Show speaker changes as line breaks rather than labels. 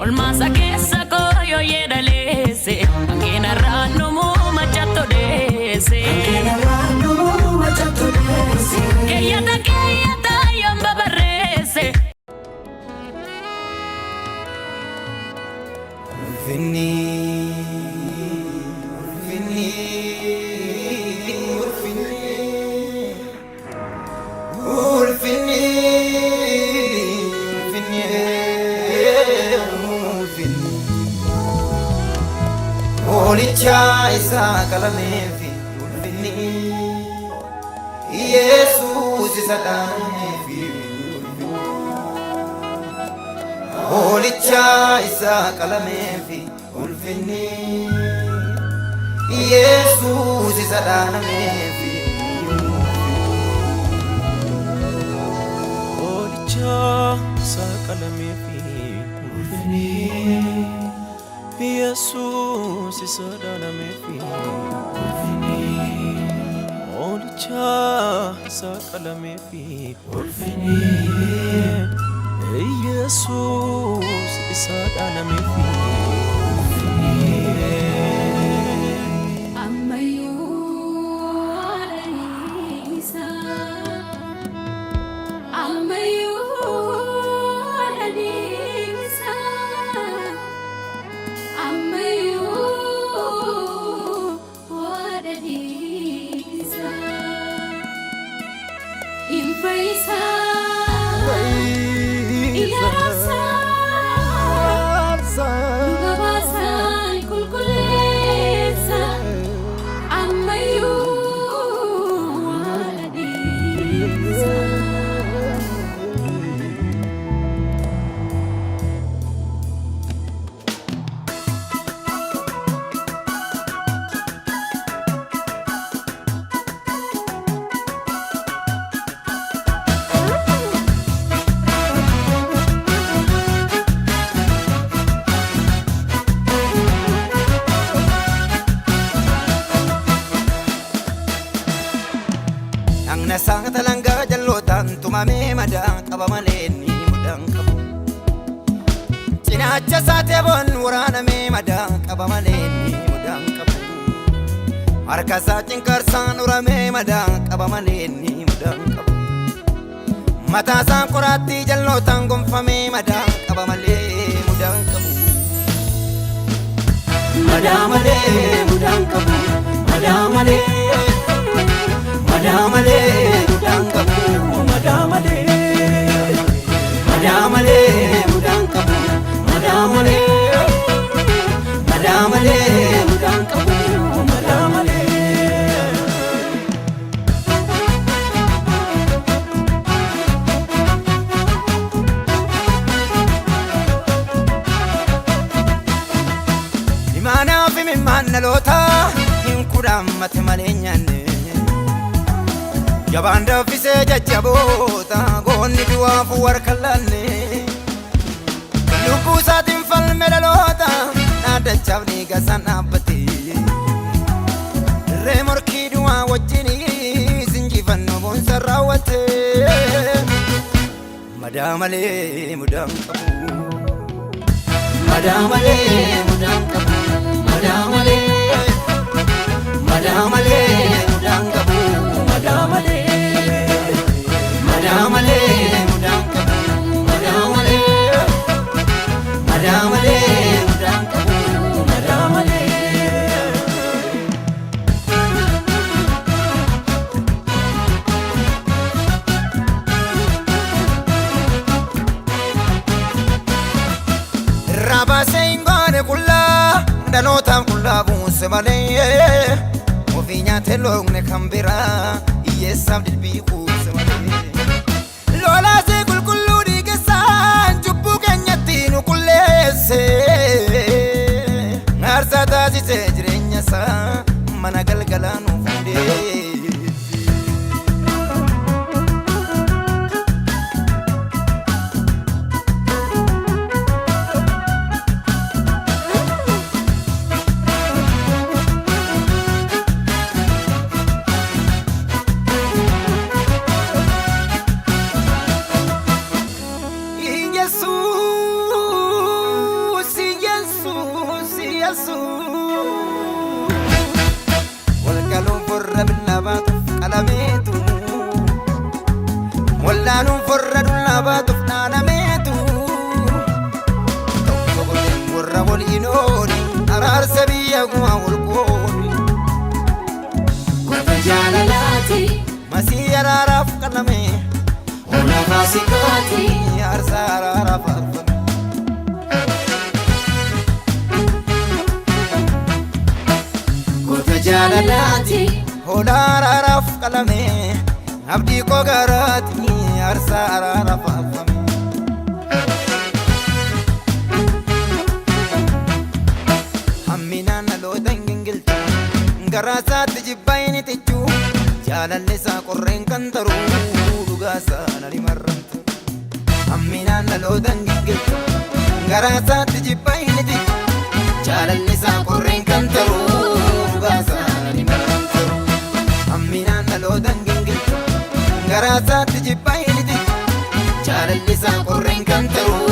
Olmasa keessa koyo yedalese angena ranu mu machato dese keyata yamba barese
Vini Olicha isa kalamefi ulfini Jesus is adamefi Olicha isa kalamefi ulfini Jesus is adamefi
Olicha isa kalamefi ulfini Jesus is adamefi ulfini Olicha isa kalamefi ulfini Jesus is adamefi ulfini
Ammayu alaysa Ammayu alaysa Ammayu alaysa Infaisa
Nasang talangga jallotan tumame madang kabamaleni mudang kabu Cinacha sate bon warana me madang kabamaleni mudang kabu Markasa cinkarsan urame madang kabamaleni mudang kabu Mata sang kurati jallotan gumfame madang kabamale mudang kabu Madamale mudang kabu Madamale Madamale mudang kabu Madamale Madamale mudang kabu Madamale Madamale mudang kabu Madamale Imana fi mimana lota inkuram matmalenya Jabanda fise jajabota gonni duwafu warkallanne Lubu saatin falmela loota naada chabni gasan abbate Remorki duwa wajjini sinjifanno bonsa raawwate Madamale mudang kabu Madamale mudang kabu Madamale Madamale mudang kabu Madamale Madamale mudang kabu Madamale Madamale mudang kabu Madamale Rabase ingone kulla dalotam kulla bunse male Ofinya telongne kambira Yesam dilbi kusamale Lola se kulkullu digesan Jubbu kenyatinu kullese Ngarsa taasi se jirenya sa Mana galgalanu funde
faasikaati
aarsaa araara faarfame
goota jaalalaati
hoolaa araaraaf qalame abdii koo garaati aarsaa araara faarfame hamminaan dhaloota hin gingilchu garaasaatti jibbaa hin ixixchu jaalalli isaa qorreen kan taruu dhugaa isaa nani marramtu hamminaan dhaloota hin gingilchu garaasaatti jibbaa hin ixixchu jaalalli isaa qorreen kan taruu dhugaa isaa nani marramtu hamminaan dhaloota hin gingilchu garaasaatti jibbaa hin ixixchu jaalalli isaa qorreen kan taruu